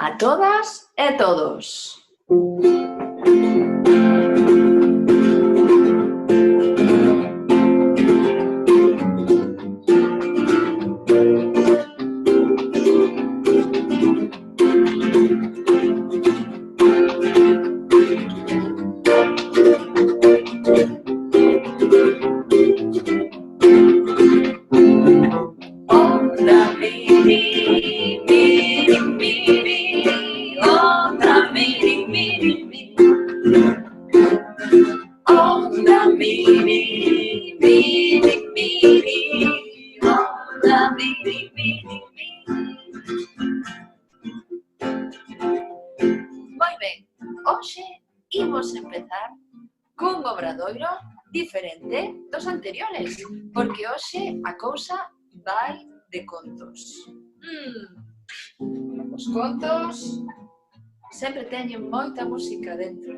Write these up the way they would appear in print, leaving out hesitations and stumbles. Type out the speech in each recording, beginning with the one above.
a todas e todos. Moi ben, hoxe imos empezar cun obradoiro diferente dos anteriores, porque hoxe a cousa vai de contos. Os contos sempre teñen moita música dentro,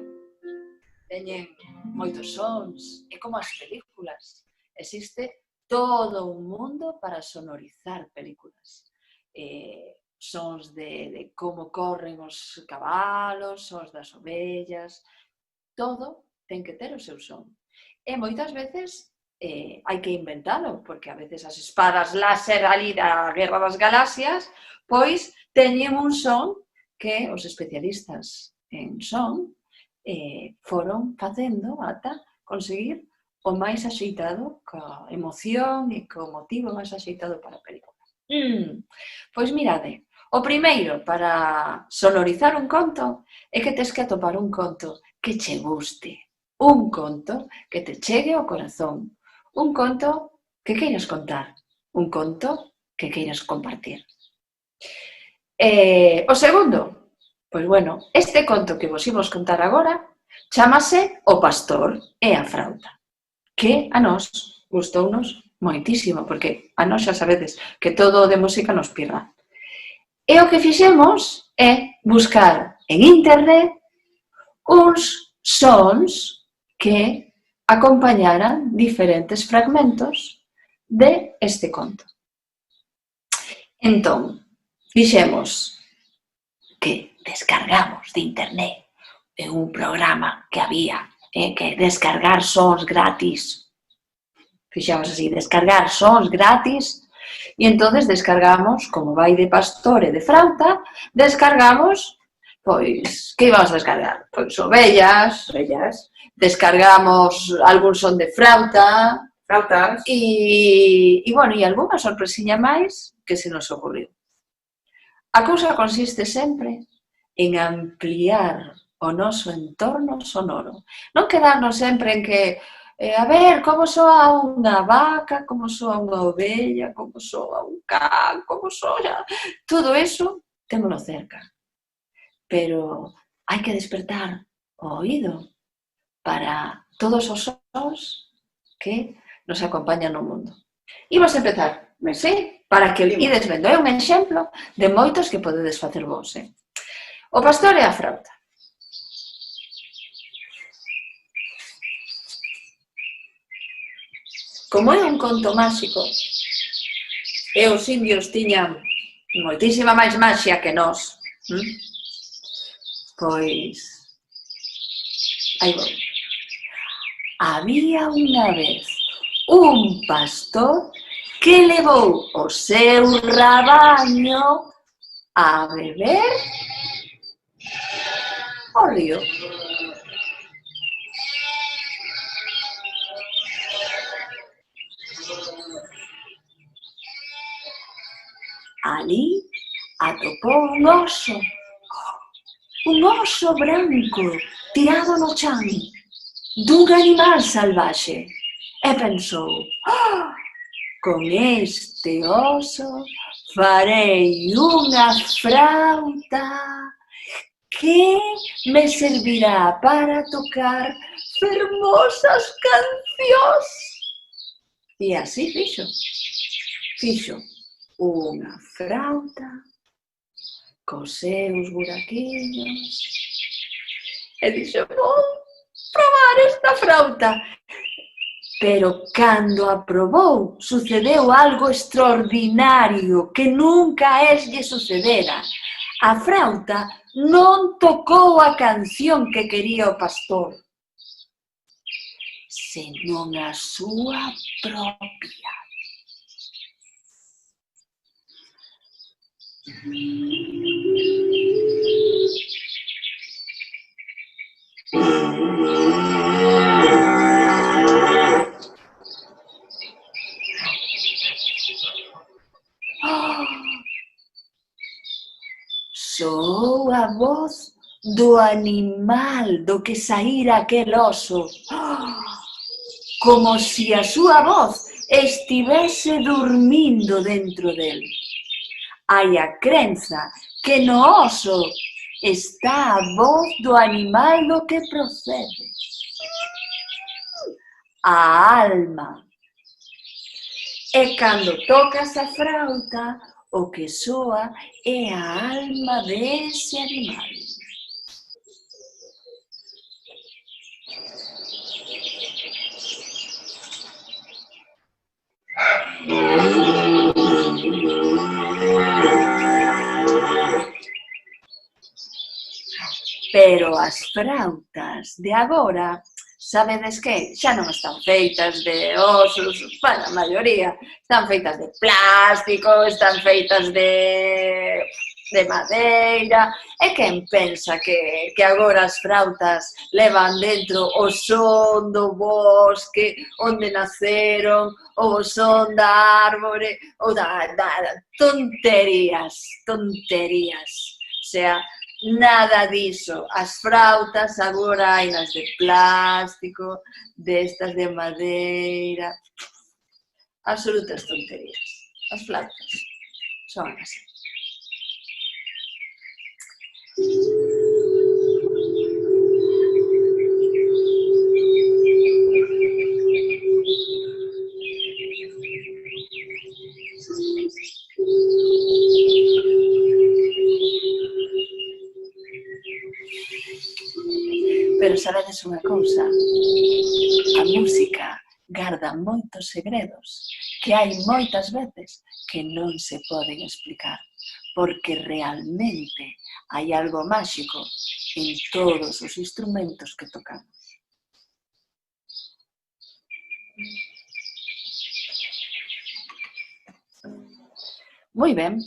teñen moitos sons, é como as películas. Existe todo un mundo para sonorizar películas. Sons de como corren os cabalos, sons das ovellas, todo ten que ter o seu son. E moitas veces hai que inventalo, porque a veces as espadas láser ali da Guerra das Galaxias, pois teñen un son que os especialistas en son foron facendo ata conseguir o máis axeitado, coa emoción e co motivo máis axeitado para a película. Pois mirade, o primeiro para sonorizar un conto é que tes que atopar un conto que che guste, un conto que te chegue ao corazón, un conto que queiras contar, un conto que queiras compartir. O segundo, pois bueno, este conto que vos imos contar agora chámase O pastor e a frauta, que a nós gustounos moitísimo, porque a nós xa sabedes que todo de música nos pirra. E o que fixemos é buscar en internet uns sons que acompañaran diferentes fragmentos de este conto. Entón, fixemos que descargamos de internet en un programa que había, que descargar sons gratis. Fixamos así, descargar sons gratis, e entonces descargamos, como vai de pastor e de frauta, descargamos, pois, que íbamos a descargar? Pois ovellas, descargamos algún son de flautas, e bueno, e algunha sorpresiña máis que se nos ocurriu. A cousa consiste sempre en ampliar o noso entorno sonoro. Non quedarnos sempre en que, a ver, como soa unha vaca, como soa unha ovella, como soa un can, como soa... Todo eso témolo cerca. Pero hai que despertar o oído para todos os sons que nos acompañan no mundo. Imos empezar, sí, para que ides vendo. É un exemplo de moitos que podedes facer vos. O pastor e a frauta. Como é un conto máxico, e os indios tiñan moitísima máis maxia que nós, pois, aí vou. Había unha vez un pastor que levou o seu rabaño a beber ao río. Ali atopou un oso branco tirado no chan dun animal salvaxe e pensou: con este oso farei unha frauta que me servirá para tocar fermosas cancións. E así fixo unha frauta cos seus buraquiños e dixo: vou probar esta frauta. Pero cando a probou, sucedeu algo extraordinario que nunca lle sucedera. A frauta non tocou a canción que quería o pastor, senón a súa propia. Soou a voz do animal do que saíra aquel oso, como si a súa voz estivese dormindo dentro del. Hai a crenza que no oso está a voz do animal do que procede, a alma. E cando tocas a frauta, o que soa é a alma dese animal. Pero as frautas de agora, sabedes que xa non están feitas de osos, para a maioría, están feitas de plástico, están feitas de madeira, e quen pensa que agora as frautas levan dentro o son do bosque onde naceron, ou o son da árbore, ou da tonterías. O sea, nada diso. As frautas agora hai nas de plástico, destas de madeira, absolutas tonterías. As flautas son así. Pero sabedes unha cousa, a música garda moitos segredos que hai moitas veces que non se poden explicar, porque realmente hai algo máxico en todos os instrumentos que tocamos. Moi ben,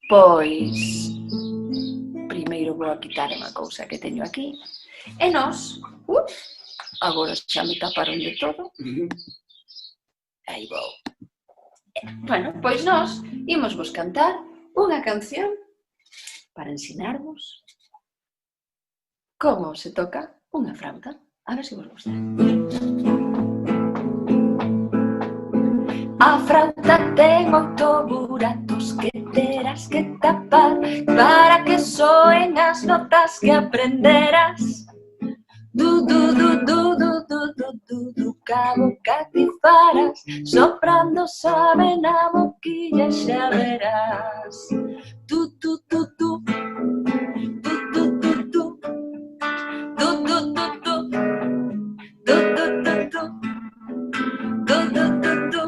pois primeiro vou a quitar unha cousa que teño aquí e nós, agora xa me taparon de todo, aí vou. Bueno, pois nós imos vos cantar unha canción para ensinarvos como se toca unha frauta. A ver se vos gusta. A frauta ten 8 buratos que terás que tapar para que soen as notas que aprenderás. Du, du, du, du, du, du, du, du, du, cabo catifarás, soprando suave na boquilla xa verás. Du, du, du, du, du, du, du, du, du, du, du, du, du, du, du, du, du, du, du, du,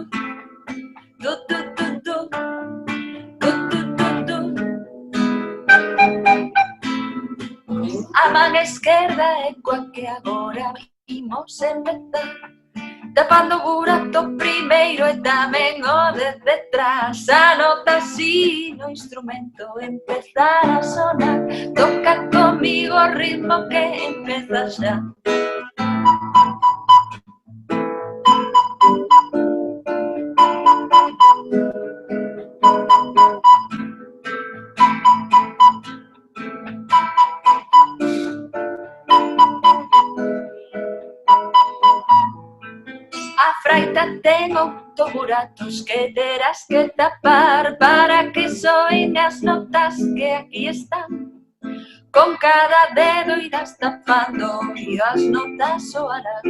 a man esquerda é coa que agora imos empezar, tapando o burato primeiro e tamén o de detrás. A nota así no instrumento empezar a sonar, toca comigo o ritmo que empeza xa. A fraita ten 8 buratos que terás que tapar para que soen as notas que aquí están. Con cada dedo irás tapando e as notas soarán.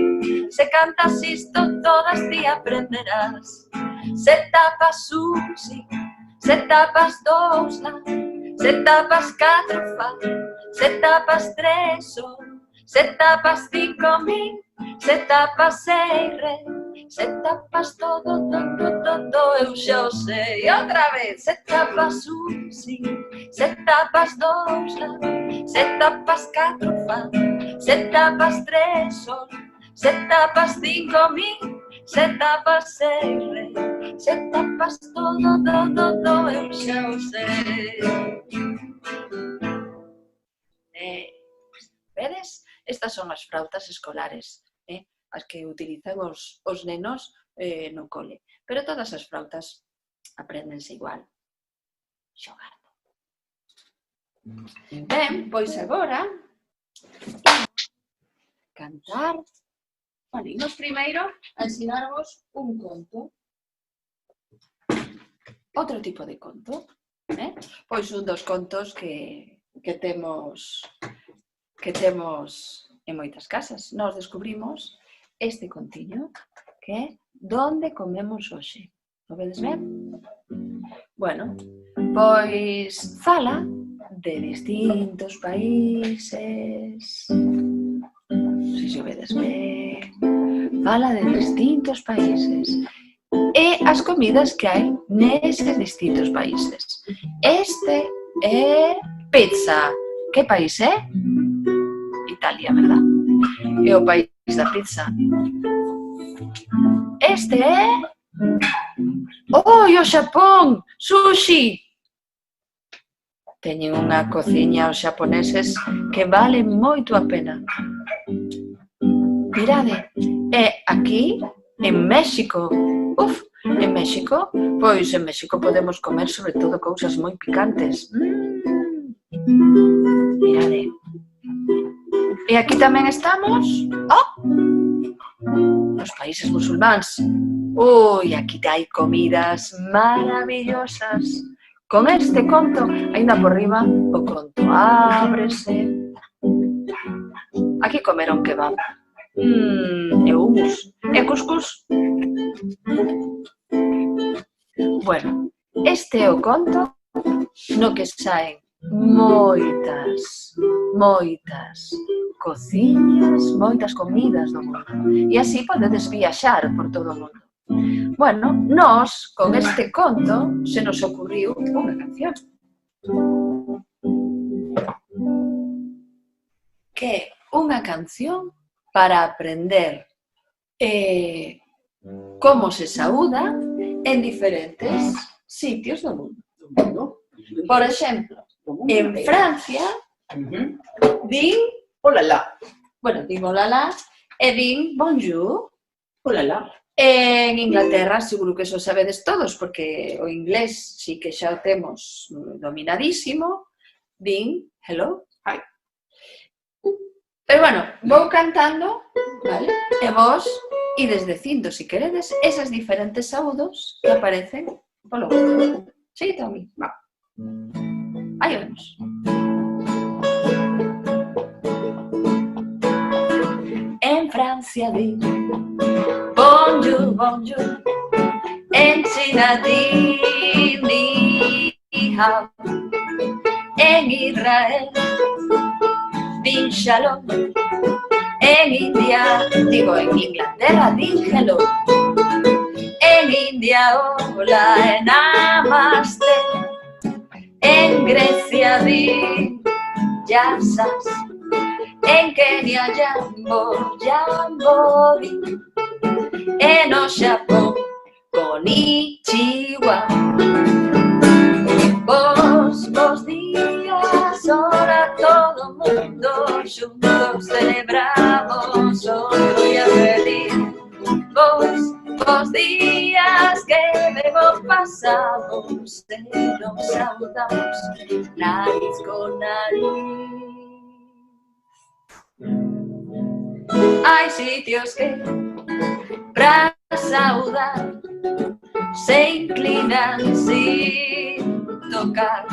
Se cantas isto todas ti aprenderás. Se tapas un si, se tapas 2 la, se tapas 4 fa, se tapas 3 sol, se tapas 5 mi, se tapas 6 re, Se tapas todo, eu xa o sei. Outra vez, se tapas un, sí, se tapas dous, lá, se tapas 4, fa, se tapas 3, sol, se tapas 5, mi, se tapas 6, re, se tapas todo, eu xa o sei. Vedes? Estas son as frautas escolares, as que utilizan os nenos no cole. Pero todas as frautas apréndense igual, xogando. Ben, pois agora cantar. Bueno, imos primeiro a ensinarvos un conto. Outro tipo de conto. Pois un dos contos que temos en moitas casas. Nos descubrimos este contiño, que é Donde comemos hoxe. O vedes ben? Bueno, pois fala de distintos países. Si se vedes ben. Fala de distintos países. E as comidas que hai neses distintos países. Este é pizza. Que país é? Italia, verdad? É o país da pizza. Este é... o Xapón! Sushi! Teñen unha cociña os xaponeses que vale moito a pena. Mirade, e aquí, en México, en México, pois en México podemos comer sobre todo cousas moi picantes. Mirade. E aquí tamén estamos, nos países musulmáns. Aquí hai comidas maravillosas. Con este conto, aínda por riba, o conto ábrese. Aquí comeron kebab. E hummus. E cuscús. Bueno, este é o conto no que saen moitas cociñas, moitas comidas do mundo. E así podedes viaxar por todo o mundo. Bueno, nós, con este conto, se nos ocurriu unha canción. Que é unha canción para aprender como se saúda en diferentes sitios do mundo. Por exemplo, en Francia, din olala. Bueno, din olala e din bonjour. Olala. En Inglaterra, seguro que eso sabedes todos, porque o inglés sí que xa o temos dominadísimo, din hello, hi. Pero bueno, vou cantando, vale? E vos ides dicindo, se queredes, esas diferentes saúdos que aparecen polo mundo. Sí, Tommy, va. Aí vamos. En Francia din bonjour, bonjour. En China din ni hao. En Israel din shalom. En India, digo en Inglaterra din hello. En India hola, en namaste. En Grecia din yasas. En Kenia jambo, jambo din. En o Xapón konnichiwa. Bos días, hola todo mundo, juntos celebramos otro día feliz. Bos días que bebo pasamos, nos saludamos nariz con nariz. Hay sitios que para saludar se inclinan sin tocar.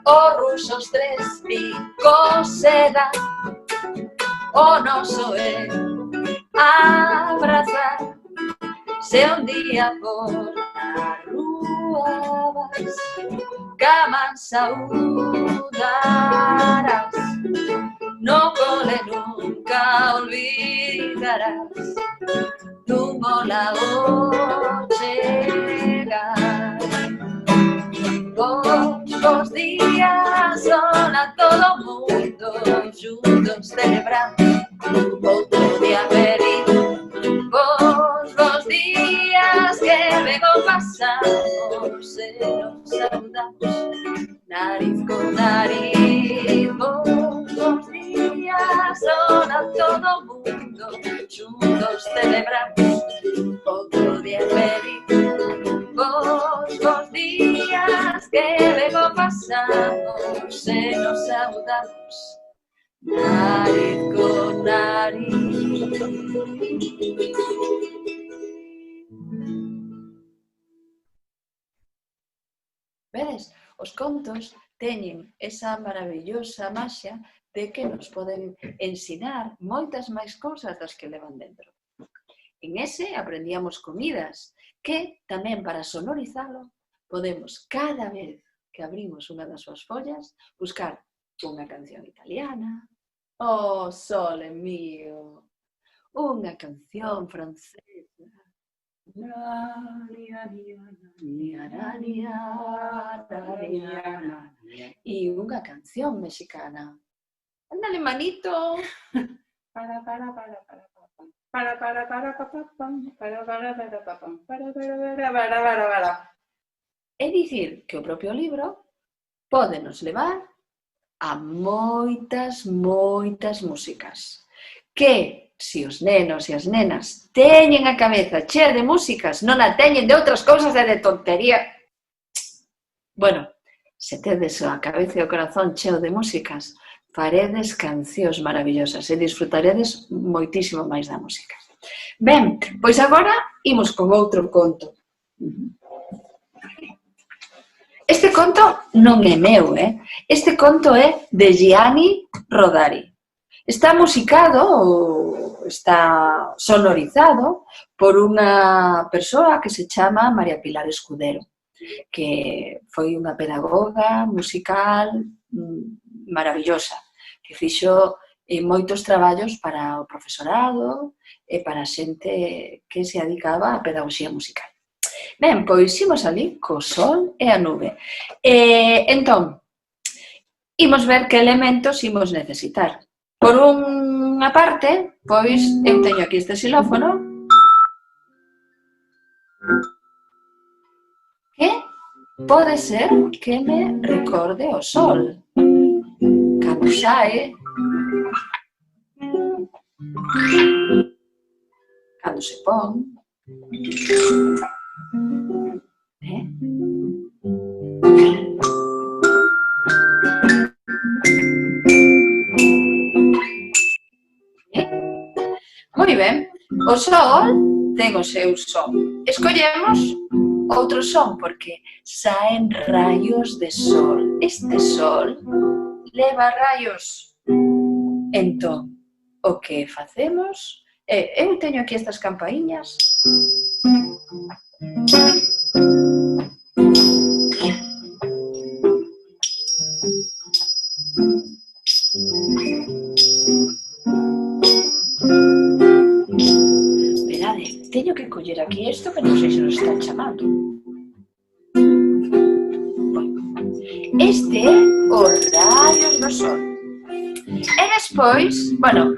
O rusos 3 picos se dan, o no soe abrazar. Se un día por la rúa vas, caman saludarás. No cole nunca olvidarás. Tu mola o chegar. Bos días, hola todo mundo, juntos celebrando outro día feliz. Bos días que luego pasamos e nos saudamos nariz con nariz. Bos días, hola todo mundo, juntos celebramos outro día feliz. Bos días que luego pasamos e nos saudamos nariz con nariz. Vedes, os contos teñen esa maravillosa maxia de que nos poden ensinar moitas máis cousas das que levan dentro. En ese aprendíamos comidas, que tamén para sonorizalo podemos cada vez que abrimos unha das súas follas buscar unha canción italiana, oh sole mío, unha canción francesa, e unha canción mexicana. Ándale, manito. É dicir que o propio libro pode nos levar a moitas músicas. Que, se os nenos e as nenas teñen a cabeza chea de músicas, non a teñen de outras cousas e de tontería. Bueno, se tedes a cabeza e o corazón cheo de músicas, faredes cancións maravillosas e disfrutaredes moitísimo máis da música. Ben, pois agora imos con outro conto. Este conto non é meu, Este conto é de Gianni Rodari. Está musicado, está sonorizado por unha persoa que se chama María Pilar Escudero, que foi unha pedagoga musical maravillosa, que fixo moitos traballos para o profesorado e para a xente que se dedicaba á pedagogía musical. Ben, pois imos ali co sol e a nube. Entón, imos ver que elementos imos necesitar. Por unha parte, pois eu teño aquí este xilófono que pode ser que me recorde o sol. Cando sae, cando se pon, Moi ben, o sol ten o seu son. Escollemos outro son porque saen raios de sol. Este sol leva raios. Entón, o que facemos é, eu teño aquí estas campaíñas. Esperade, teño que coller aquí isto que non sei se nos están chamando. Este é os raios do sol. E despois, bueno,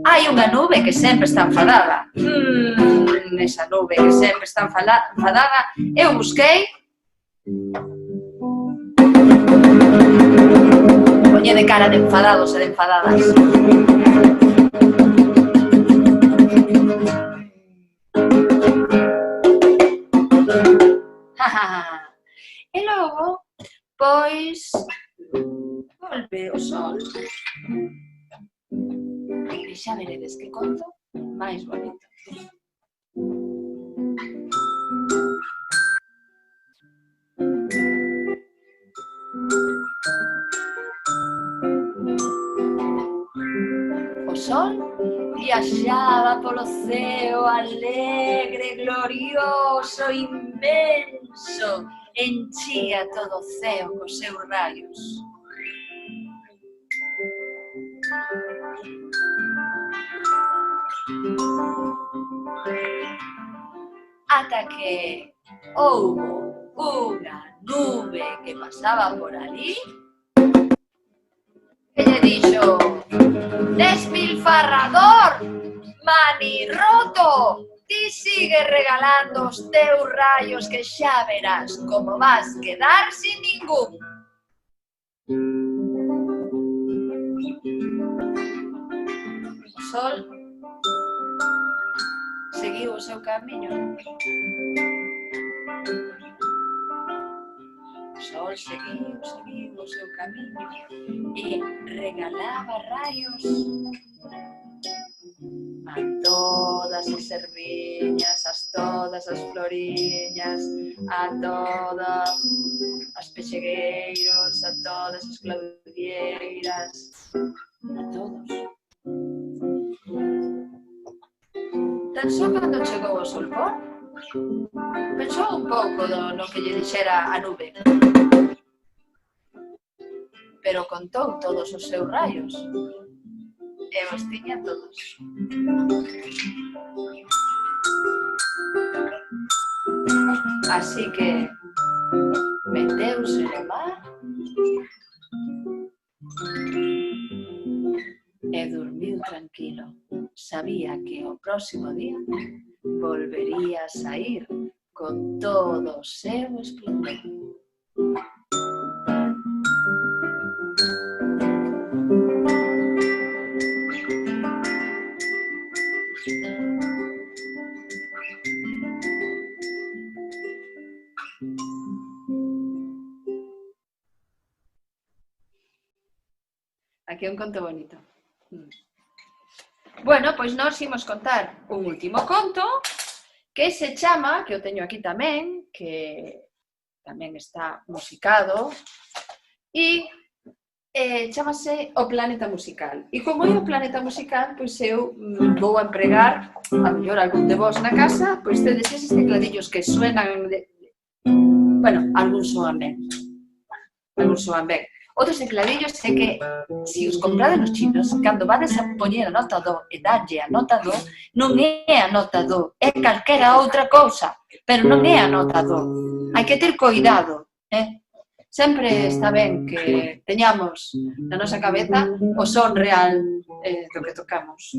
hai unha nube que sempre está enfadada. Esa nube que sempre está enfadada, eu busquei. Poñede cara de enfadados e de enfadadas. E logo, pois, volve o sol. E xa veredes que conto máis bonito. O sol viaxaba polo ceo alegre, glorioso, inmenso, enchía todo o ceo cos seus raios. ata que houbo unha nube que pasaba por ali e lle dixo: despilfarrador, manirroto, ti sigue regalando os teus rayos que xa verás como vas quedar sin ningún. O sol seguiu o seu camiño. O sol seguiu o seu camiño e regalaba raios a todas as erviñas, a todas as floriñas, a todas as pexegueiros, a todas as claudieiras, a todos. Tan só cando chegou o solpón, pensou un pouco no que lle dixera a nube, pero contou todos os seus raios e os tiña todos. Así que meteuse no mar e dormiu tranquilo. Sabía que o próximo día volvería a sair con todo o seu esplendor. Aquí un conto bonito. Bueno, pois nós imos contar un último conto que se chama, que o teño aquí tamén, que tamén está musicado, e chamase O Planeta Musical. E como é o Planeta Musical, pois eu vou a empregar, a mellor algún de vos na casa, pois tedes eses tecladillos que suenan bueno, algúns soan ben. Outros tecladillos é que, se os comprades nos chinos, cando vades a poñer a nota do e darlle a nota do, non é a nota do, é calquera outra cousa, pero non é a nota do. Hai que ter cuidado, Sempre está ben que teñamos na nosa cabeza o son real do que tocamos.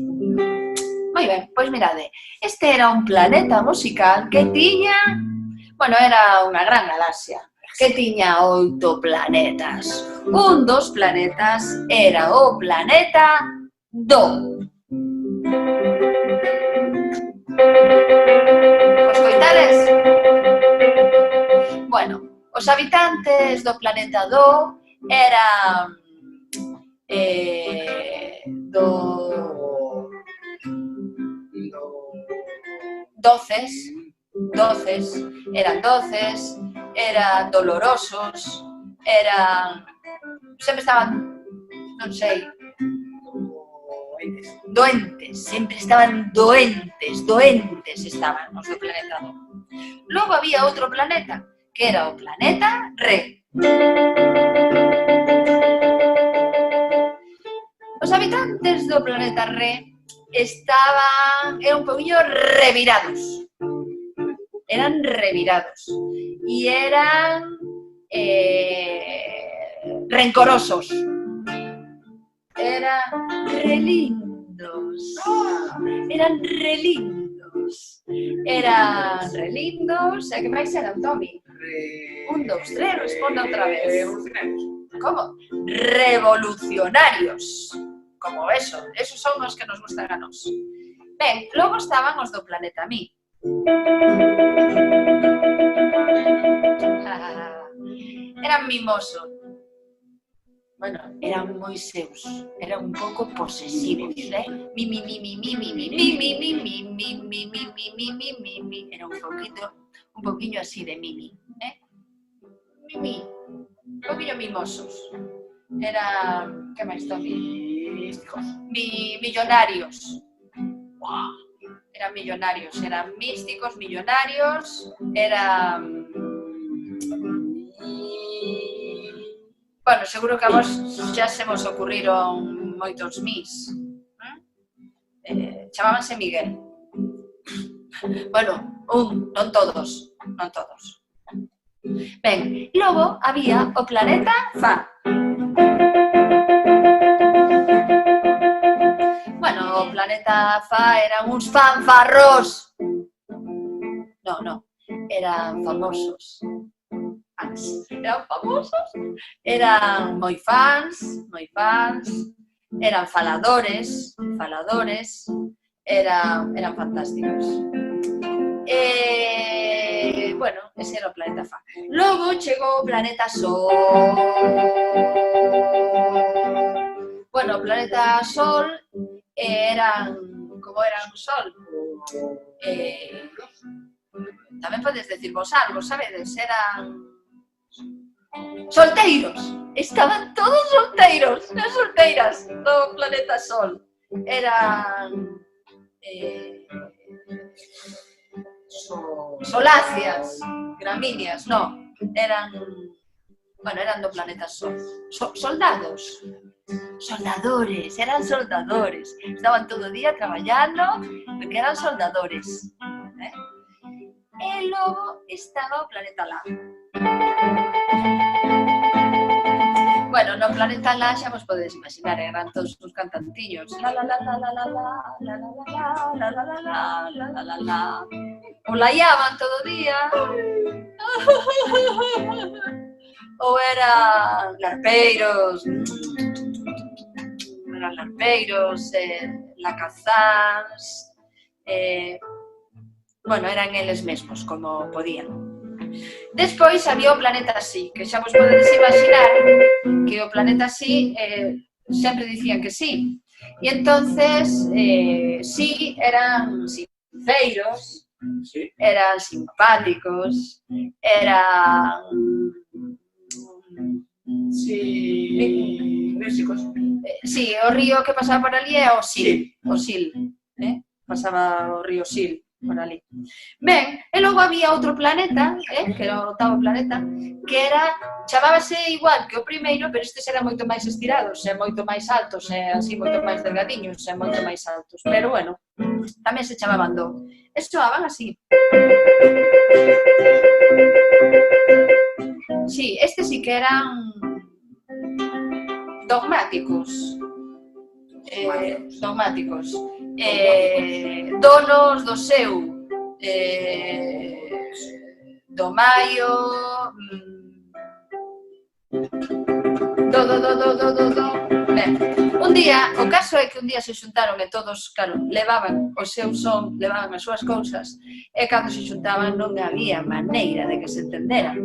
Moi ben, pois mirade, este era un planeta musical que tiña, bueno, era unha gran galaxia, que tiña 8 planetas. Un dos planetas era o planeta Do. Os coitades? Bueno, os habitantes do planeta Do eran doces, eran dolorosos, sempre estaban, non sei, doentes, sempre estaban doentes estaban os do planeta Do. Logo había outro planeta, que era o planeta Re. Os habitantes do planeta Re eran un poquinho revirados. Eran revirados e eran rencorosos. Eran relindos. Eran relindos. E que máis eran, Tomi? 1, 2, 3, responda outra vez. Revolucionarios. Como? Revolucionarios. Como eso. Esos son os que nos gustan a nos. Ben, logo estaban os do planeta Mi. Eran mimosos. Bueno, eran moi seus. Eran un pouco posesivos, Era un poquinho así de mimi, un poquinho mimosos. Eran, que máis, Tomi? Millonarios. Eran millonarios, eran místicos, millonarios, eran... Bueno, seguro que a vos xa se vos ocurriron moitos Chamábanse Miguel. Bueno, non todos, non todos. Ben, logo había o planeta Fa. Bueno, o planeta Fa eran uns fanfarrós. Non, eran famosos. Eran famosos, eran moi fans, eran faladores, eran fantásticos. Bueno, ese era o planeta Fa. Logo chegou o planeta Sol. Bueno, o planeta Sol eran, como eran o Sol? Tamén podes decirvos algo, sabedes? Eran solteiros, estaban todos solteiros e solteiras do planeta Sol. Eran soláceas, gramíneas, non, eran do planeta Sol. Soldados, eran soldadores, estaban todo o día traballando porque eran soldadores. E logo estaba o planeta La. Bueno, no planeta La xa vos podedes imaginar, eran todos os cantantiños. La la la la la la la la la la la la la la la la la. O laiaban todo o día. Ou eran larpeiros, lacazáns. Bueno, eran eles mesmos, como podían. Despois había o planeta Sí, que xa vos podedes imaginar que o planeta Sí sempre dicían que sí. E entonces, sí, eran sinceros, eran simpáticos, eran... Sí, músicos. Sí, o río que pasaba por ali é o Sil, pasaba o río Sil por ali. Ben, e logo había outro planeta, que era o octavo planeta, que era, chamábase igual que o primeiro, pero estes eran moito máis estirados, e moito máis altos, e así moito máis delgadiños, e moito máis altos. Pero bueno, tamén se chamaban Do. E soaban así. Sí, estes sí que eran dogmáticos. Donos do seu, do maio, Ben, un día, o caso é que un día se xuntaron e todos, claro, levaban o seu son, levaban as súas cousas, e cando se xuntaban non había maneira de que se entenderan.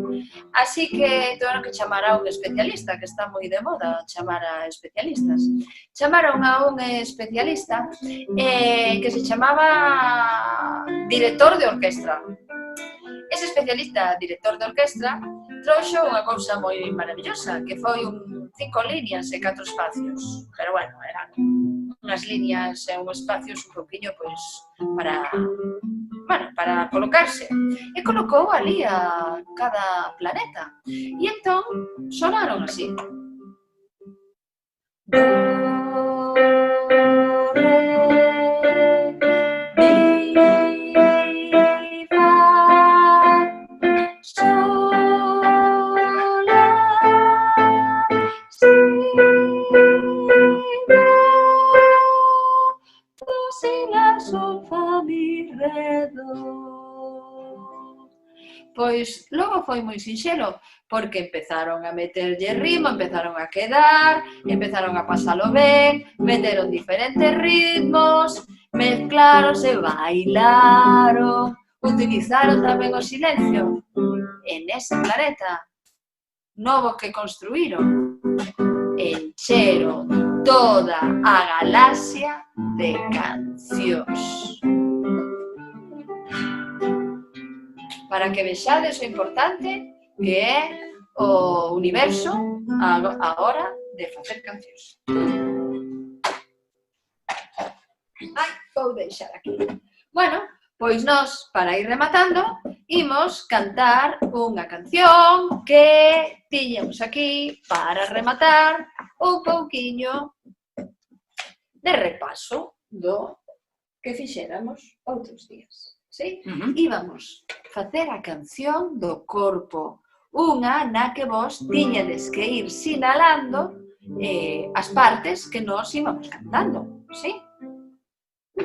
Así que tiveron que chamar a un especialista, que está moi de moda chamar a especialistas. Chamaron a un especialista que se chamaba director de orquestra. Ese especialista, director de orquestra, trouxo unha cousa moi maravillosa, que foi 5 líneas e 4 espacios. Pero bueno, eran unhas líneas e uns espacios un pouquinho, pois, para colocarse. E colocou ali a cada planeta. E entón sonaron así. Do, Pois logo foi moi sinxelo, porque empezaron a meterlle ritmo, empezaron a quedar, empezaron a pasalo ben, meteron diferentes ritmos, mezclaronse, bailaron, utilizaron tamén o silencio. En ese planeta novo que construíron, encheron toda a galaxia de cancións. Para que vexades o importante que é o universo a hora de facer cancións. Vou deixar aquí. Bueno, pois nós, para ir rematando, imos cantar unha canción que tiñamos aquí para rematar un pouquiño de repaso do que fixéramos outros días. sí? Íbamos facer a canción do corpo, unha na que vos tiñedes que ir sinalando as partes que nos íbamos cantando, sí? 2,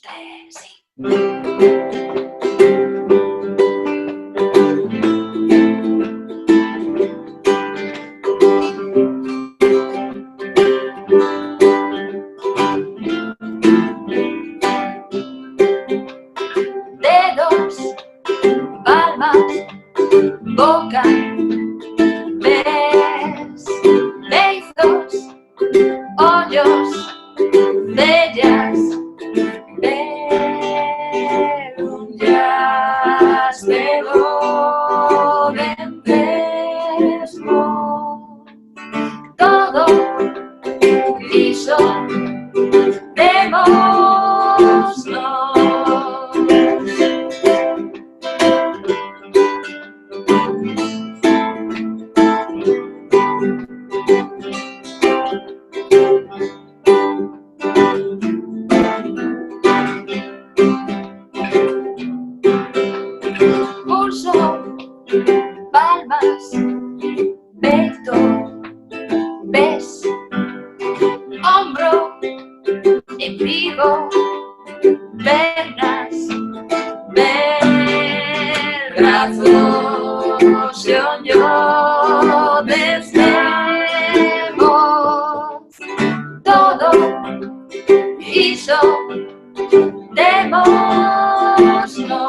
3, sí. Dedos, palmas, boca, beizos, ollos, bellas, perullas, pelo, dentes, todo liso, démoslo. Pulso, palmas, pecho, ves, hombro, embrigo, pernas, brazos, yo desdemos, todo hizo, démoslo.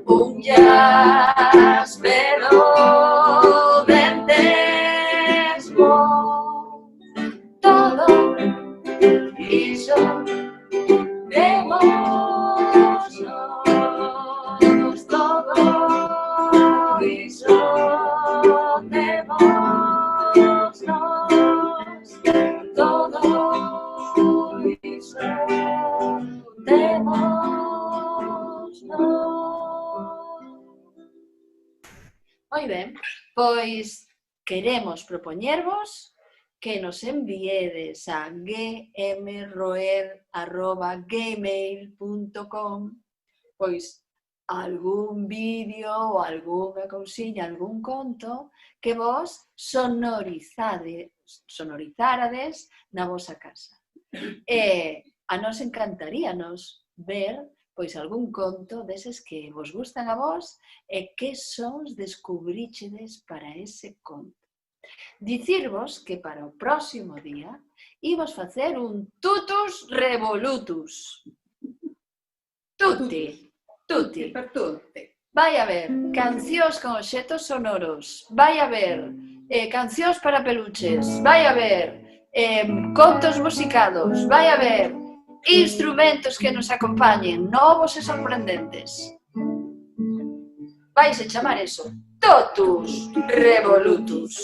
Uñas, pelo, dentes, todo hizo, démoslo. Todo hizo, démoslo. Todo hizo, démoslo. Moi ben, pois queremos propoñervos que nos enviedes a gmroer@gmail.com pois algún vídeo ou algunha cousiña, algún conto que vos sonorizárades na vosa casa. E a nos encantaríanos ver pois algún conto deses que vos gustan a vos e que sons descubríchedes para ese conto. Dicirvos que para o próximo día imos facer un tutus revolutus. Tutti. Vai haber cancións con obxetos sonoros, vai haber cancións para peluches, vai haber contos musicados, vai haber instrumentos que nos acompañen, novos e sorprendentes. Vais a chamar eso totus revolutus.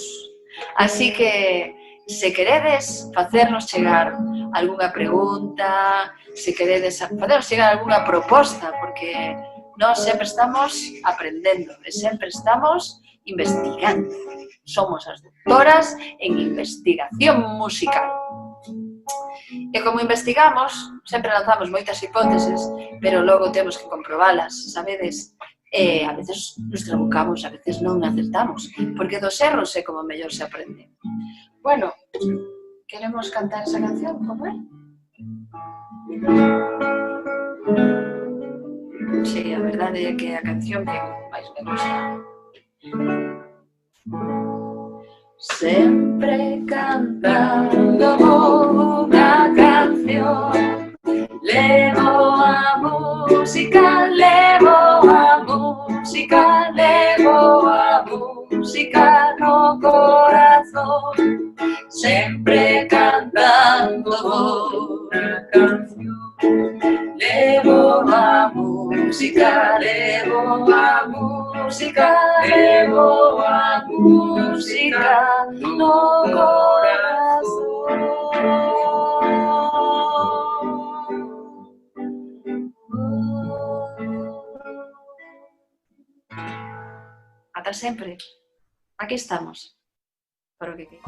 Así que, se queredes facernos chegar algunha pregunta, se queredes facernos chegar algunha proposta, porque nós sempre estamos aprendendo e sempre estamos investigando. Somos as doutoras en investigación musical. E como investigamos, sempre lanzamos moitas hipóteses, pero logo temos que comprobalas, sabedes? E a veces nos trabucamos, a veces non acertamos, porque dos erros é como mellor se aprende. Bueno, queremos cantar esa canción, como é? Sí, a verdade é que é a canción que máis me gusta. Sempre cantando unha canción, levo a música, levo a música, levo a música no corazón. Sempre cantando unha canción, levo a música, levo a música, levo a música no corazón. sempre. Aquí estamos. Para o que queira.